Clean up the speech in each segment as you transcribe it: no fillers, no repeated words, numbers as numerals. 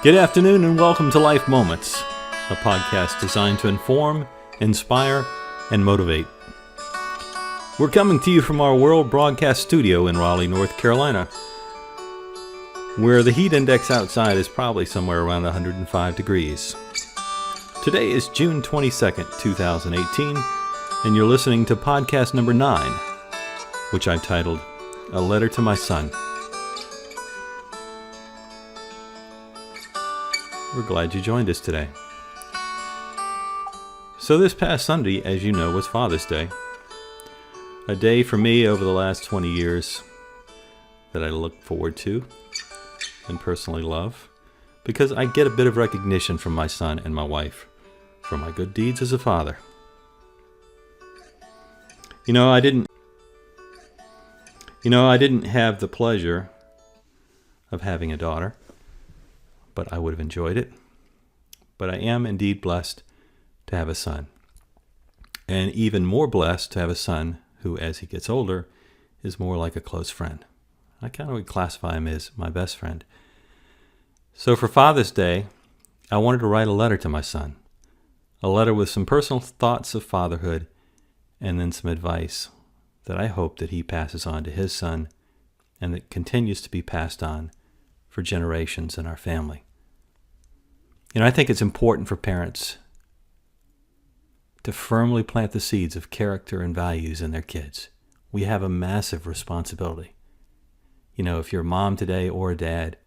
Good afternoon and welcome to Life Moments, a podcast designed to inform, inspire, and motivate. We're coming to you from our World Broadcast Studio in Raleigh, North Carolina, where the heat index outside is probably somewhere around 105 degrees. Today is June 22nd, 2018, and you're listening to podcast number 9, which I've titled, A Letter to My Son. We're glad you joined us today. So this past Sunday, as you know, was Father's Day. A day for me over the last 20 years that I look forward to and personally love, because I get a bit of recognition from my son and my wife for my good deeds as a father. I didn't have the pleasure of having a daughter, but I would have enjoyed it. But I am indeed blessed to have a son. And even more blessed to have a son who, as he gets older, is more like a close friend. I kind of would classify him as my best friend. So for Father's Day, I wanted to write a letter to my son. A letter with some personal thoughts of fatherhood and then some advice that I hope that he passes on to his son and that continues to be passed on for generations in our family. I think it's important for parents to firmly plant the seeds of character and values in their kids. We have a massive responsibility. If you're a mom today or a dad,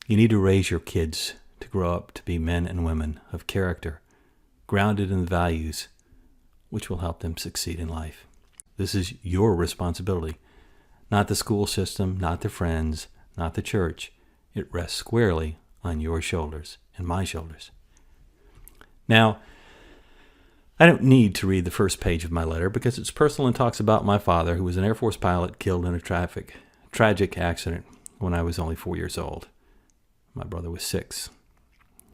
you need to raise your kids to grow up to be men and women of character, grounded in the values which will help them succeed in life. This is your responsibility, not the school system, not the friends, not the church. It rests squarely on your shoulders and my shoulders. Now, I don't need to read the first page of my letter because it's personal and talks about my father, who was an Air Force pilot killed in a tragic accident when I was only 4 years old. My brother was 6.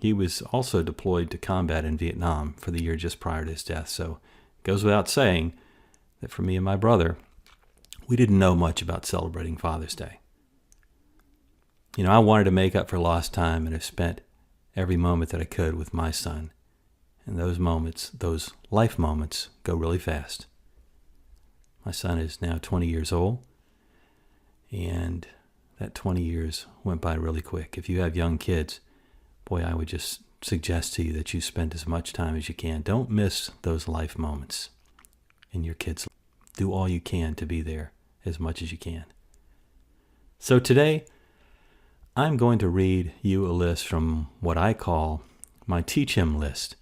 He was also deployed to combat in Vietnam for the year just prior to his death, so it goes without saying that for me and my brother, we didn't know much about celebrating Father's Day. I wanted to make up for lost time and have spent every moment that I could with my son. And those moments, those life moments, go really fast. My son is now 20 years old, and that 20 years went by really quick. If you have young kids, boy, I would just suggest to you that you spend as much time as you can. Don't miss those life moments in your kids' life. Do all you can to be there as much as you can. So today, I'm going to read you a list from what I call my Teach Him list.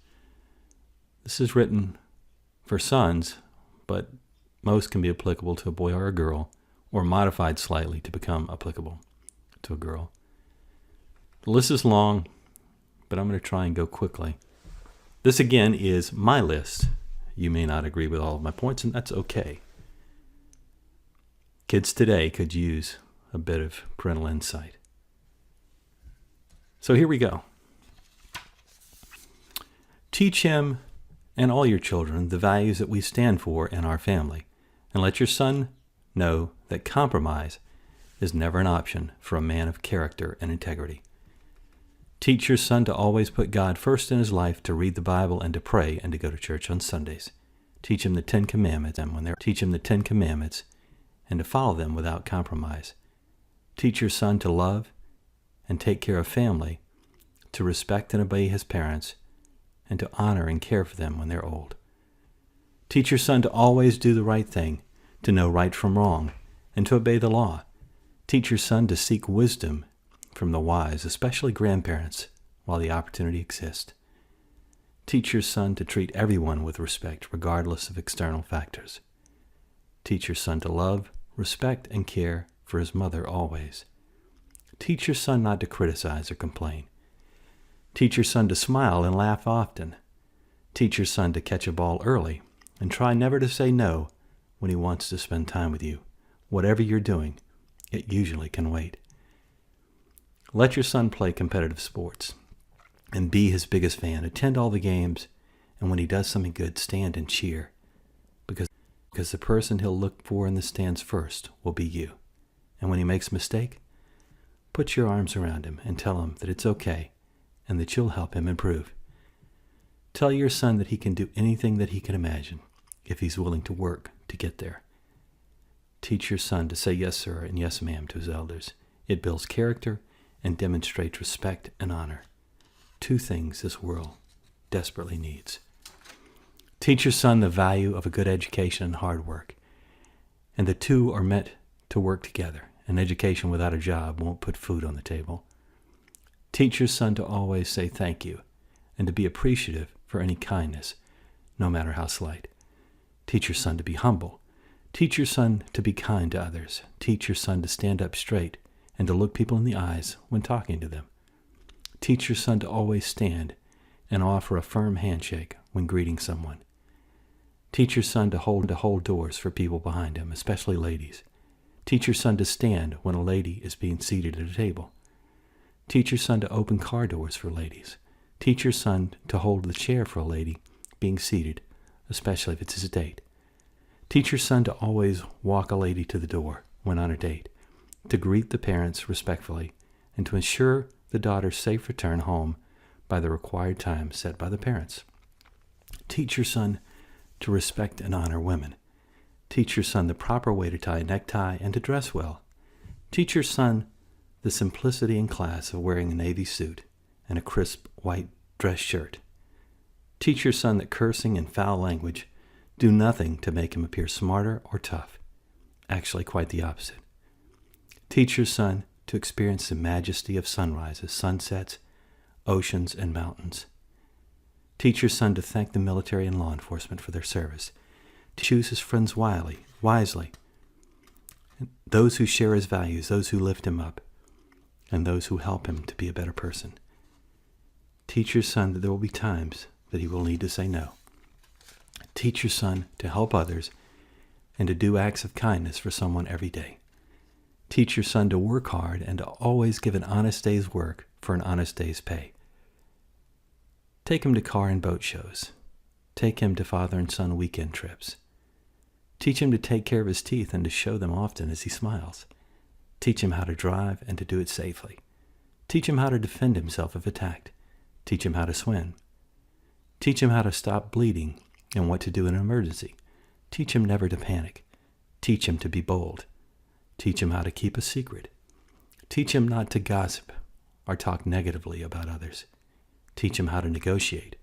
This is written for sons, but most can be applicable to a boy or a girl, or modified slightly to become applicable to a girl. The list is long, but I'm going to try and go quickly. This again is my list. You may not agree with all of my points, and that's okay. Kids today could use a bit of parental insight. So here we go. Teach him and all your children the values that we stand for in our family, and let your son know that compromise is never an option for a man of character and integrity. Teach your son to always put God first in his life, to read the Bible and to pray and to go to church on Sundays. Teach him the 10 Commandments, and to follow them without compromise. Teach your son to love and take care of family, to respect and obey his parents, and to honor and care for them when they're old. Teach your son to always do the right thing, to know right from wrong, and to obey the law. Teach your son to seek wisdom from the wise, especially grandparents, while the opportunity exists. Teach your son to treat everyone with respect, regardless of external factors. Teach your son to love, respect, and care for his mother always. Teach your son not to criticize or complain. Teach your son to smile and laugh often. Teach your son to catch a ball early and try never to say no when he wants to spend time with you. Whatever you're doing, it usually can wait. Let your son play competitive sports and be his biggest fan. Attend all the games, and when he does something good, stand and cheer, because the person he'll look for in the stands first will be you. And when he makes a mistake, Put your arms around him and tell him that it's okay and that you'll help him improve. Tell your son that he can do anything that he can imagine if he's willing to work to get there. Teach your son to say yes, sir, and yes, ma'am to his elders. It builds character and demonstrates respect and honor. 2 things this world desperately needs. Teach your son the value of a good education and hard work. And the 2 are meant to work together. An education without a job won't put food on the table. Teach your son to always say thank you and to be appreciative for any kindness, no matter how slight. Teach your son to be humble. Teach your son to be kind to others. Teach your son to stand up straight and to look people in the eyes when talking to them. Teach your son to always stand and offer a firm handshake when greeting someone. Teach your son to hold doors for people behind him, especially ladies. Teach your son to stand when a lady is being seated at a table. Teach your son to open car doors for ladies. Teach your son to hold the chair for a lady being seated, especially if it's his date. Teach your son to always walk a lady to the door when on a date, to greet the parents respectfully, and to ensure the daughter's safe return home by the required time set by the parents. Teach your son to respect and honor women. Teach your son the proper way to tie a necktie and to dress well. Teach your son the simplicity and class of wearing a navy suit and a crisp white dress shirt. Teach your son that cursing and foul language do nothing to make him appear smarter or tough. Actually, quite the opposite. Teach your son to experience the majesty of sunrises, sunsets, oceans, and mountains. Teach your son to thank the military and law enforcement for their service. To choose his friends wisely. Those who share his values, those who lift him up, and those who help him to be a better person. Teach your son that there will be times that he will need to say no. Teach your son to help others and to do acts of kindness for someone every day. Teach your son to work hard and to always give an honest day's work for an honest day's pay. Take him to car and boat shows. Take him to father and son weekend trips. Teach him to take care of his teeth and to show them often as he smiles. Teach him how to drive and to do it safely. Teach him how to defend himself if attacked. Teach him how to swim. Teach him how to stop bleeding and what to do in an emergency. Teach him never to panic. Teach him to be bold. Teach him how to keep a secret. Teach him not to gossip or talk negatively about others. Teach him how to negotiate.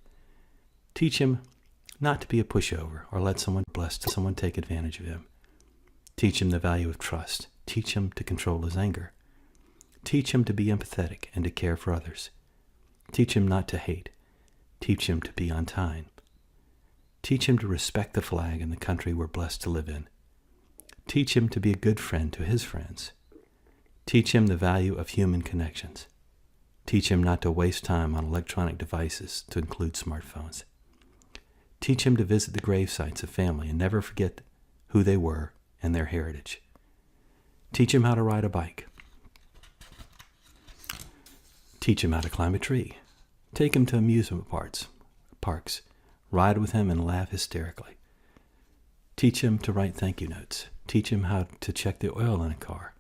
Teach him not to be a pushover or let someone take advantage of him. Teach him the value of trust. Teach him to control his anger. Teach him to be empathetic and to care for others. Teach him not to hate. Teach him to be on time. Teach him to respect the flag and the country we're blessed to live in. Teach him to be a good friend to his friends. Teach him the value of human connections. Teach him not to waste time on electronic devices, to include smartphones. Teach him to visit the grave sites of family and never forget who they were and their heritage. Teach him how to ride a bike. Teach him how to climb a tree. Take him to amusement parks. Ride with him and laugh hysterically. Teach him to write thank you notes. Teach him how to check the oil in a car.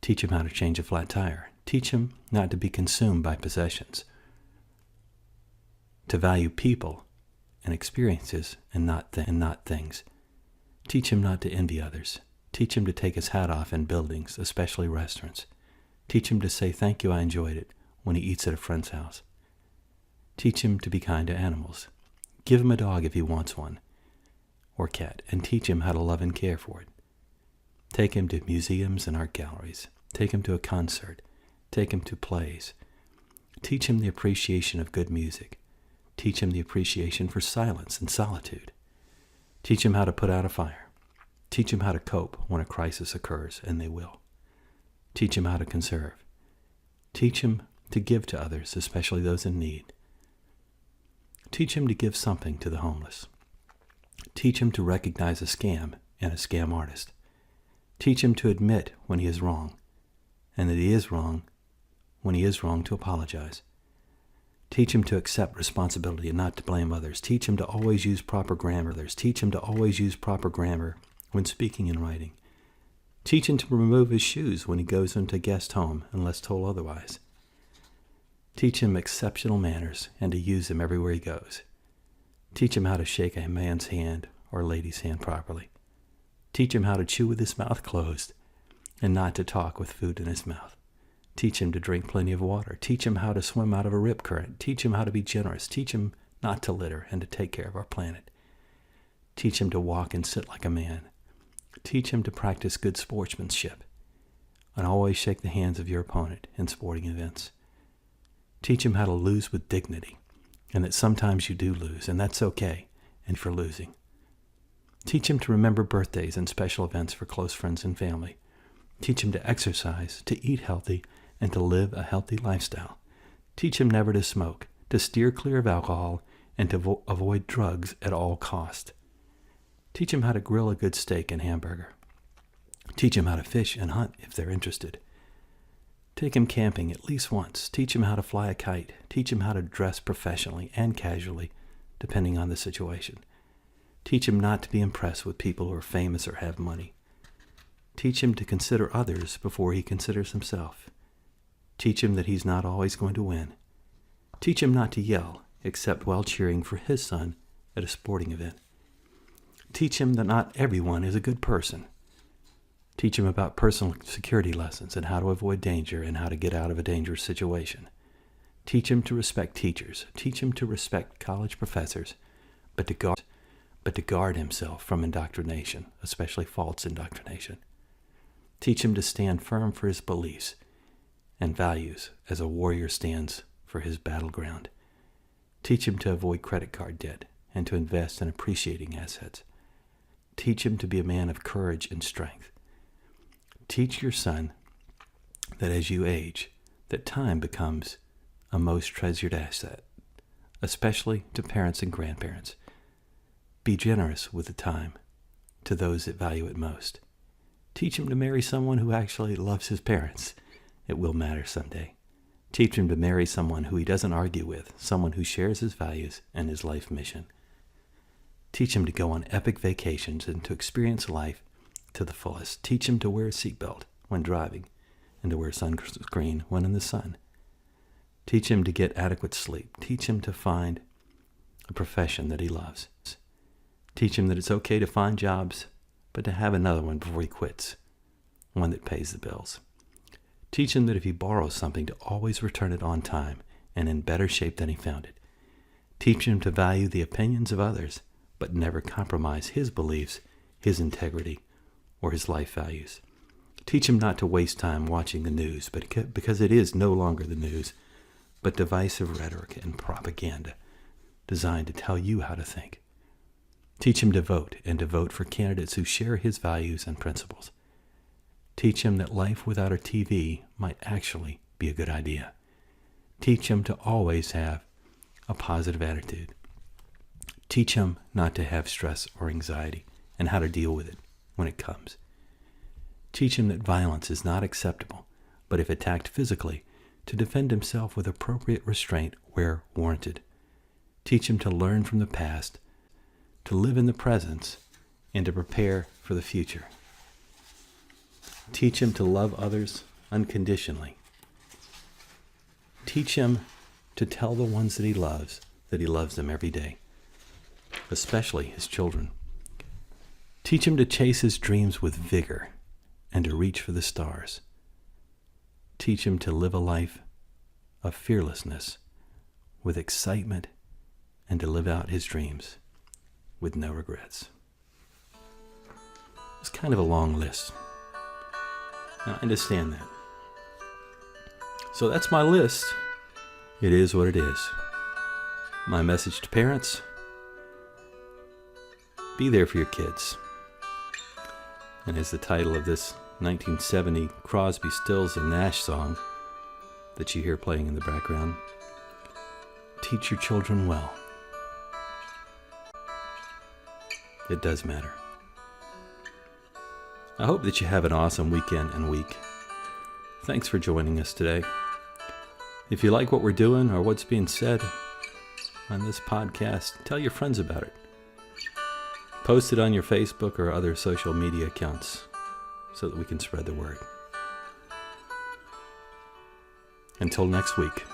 Teach him how to change a flat tire. Teach him not to be consumed by possessions. To value people and experiences and not things. Teach him not to envy others. Teach him to take his hat off in buildings, especially restaurants. Teach him to say thank you, I enjoyed it, when he eats at a friend's house. Teach him to be kind to animals. Give him a dog if he wants one, or cat, and teach him how to love and care for it. Take him to museums and art galleries. Take him to a concert. Take him to plays. Teach him the appreciation of good music. Teach him the appreciation for silence and solitude. Teach him how to put out a fire. Teach him how to cope when a crisis occurs, and they will. Teach him how to conserve. Teach him to give to others, especially those in need. Teach him to give something to the homeless. Teach him to recognize a scam and a scam artist. Teach him to admit when he is wrong, and that he is wrong when he is wrong to apologize. Teach him to accept responsibility and not to blame others. Teach him to always use proper grammar. Teach him to always use proper grammar when speaking and writing. Teach him to remove his shoes when he goes into a guest home unless told otherwise. Teach him exceptional manners and to use them everywhere he goes. Teach him how to shake a man's hand or a lady's hand properly. Teach him how to chew with his mouth closed and not to talk with food in his mouth. Teach him to drink plenty of water. Teach him how to swim out of a rip current. Teach him how to be generous. Teach him not to litter and to take care of our planet. Teach him to walk and sit like a man. Teach him to practice good sportsmanship and always shake the hands of your opponent in sporting events. Teach him how to lose with dignity and that sometimes you do lose, and that's okay, and for losing. Teach him to remember birthdays and special events for close friends and family. Teach him to exercise, to eat healthy, and to live a healthy lifestyle. Teach him never to smoke, to steer clear of alcohol, and to avoid drugs at all cost. Teach him how to grill a good steak and hamburger. Teach him how to fish and hunt if they're interested. Take him camping at least once. Teach him how to fly a kite. Teach him how to dress professionally and casually, depending on the situation. Teach him not to be impressed with people who are famous or have money. Teach him to consider others before he considers himself. Teach him that he's not always going to win. Teach him not to yell, except while cheering for his son at a sporting event. Teach him that not everyone is a good person. Teach him about personal security lessons and how to avoid danger and how to get out of a dangerous situation. Teach him to respect teachers. Teach him to respect college professors, but to guard himself from indoctrination, especially false indoctrination. Teach him to stand firm for his beliefs and values as a warrior stands for his battleground. Teach him to avoid credit card debt and to invest in appreciating assets. Teach him to be a man of courage and strength. Teach your son that as you age, that time becomes a most treasured asset, especially to parents and grandparents. Be generous with the time to those that value it most. Teach him to marry someone who actually loves his parents. It will matter someday. Teach him to marry someone who he doesn't argue with, someone who shares his values and his life mission. Teach him to go on epic vacations and to experience life to the fullest. Teach him to wear a seatbelt when driving and to wear sunscreen when in the sun. Teach him to get adequate sleep. Teach him to find a profession that he loves. Teach him that it's okay to find jobs, but to have another one before he quits, one that pays the bills. Teach him that if he borrows something, to always return it on time and in better shape than he found it. Teach him to value the opinions of others, but never compromise his beliefs, his integrity, or his life values. Teach him not to waste time watching the news, because it is no longer the news, but divisive rhetoric and propaganda designed to tell you how to think. Teach him to vote, and to vote for candidates who share his values and principles. Teach him that life without a TV might actually be a good idea. Teach him to always have a positive attitude. Teach him not to have stress or anxiety and how to deal with it when it comes. Teach him that violence is not acceptable, but if attacked physically, to defend himself with appropriate restraint where warranted. Teach him to learn from the past, to live in the present, and to prepare for the future. Teach him to love others unconditionally. Teach him to tell the ones that he loves them every day, especially his children. Teach him to chase his dreams with vigor and to reach for the stars. Teach him to live a life of fearlessness with excitement and to live out his dreams with no regrets. It's kind of a long list. I understand that. So that's my list. It is what it is. My message to parents: be there for your kids. And as the title of this 1970 Crosby, Stills and Nash song that you hear playing in the background, teach your children well. It does matter. I hope that you have an awesome weekend and week. Thanks for joining us today. If you like what we're doing or what's being said on this podcast, tell your friends about it. Post it on your Facebook or other social media accounts. so that we can spread the word. Until next week.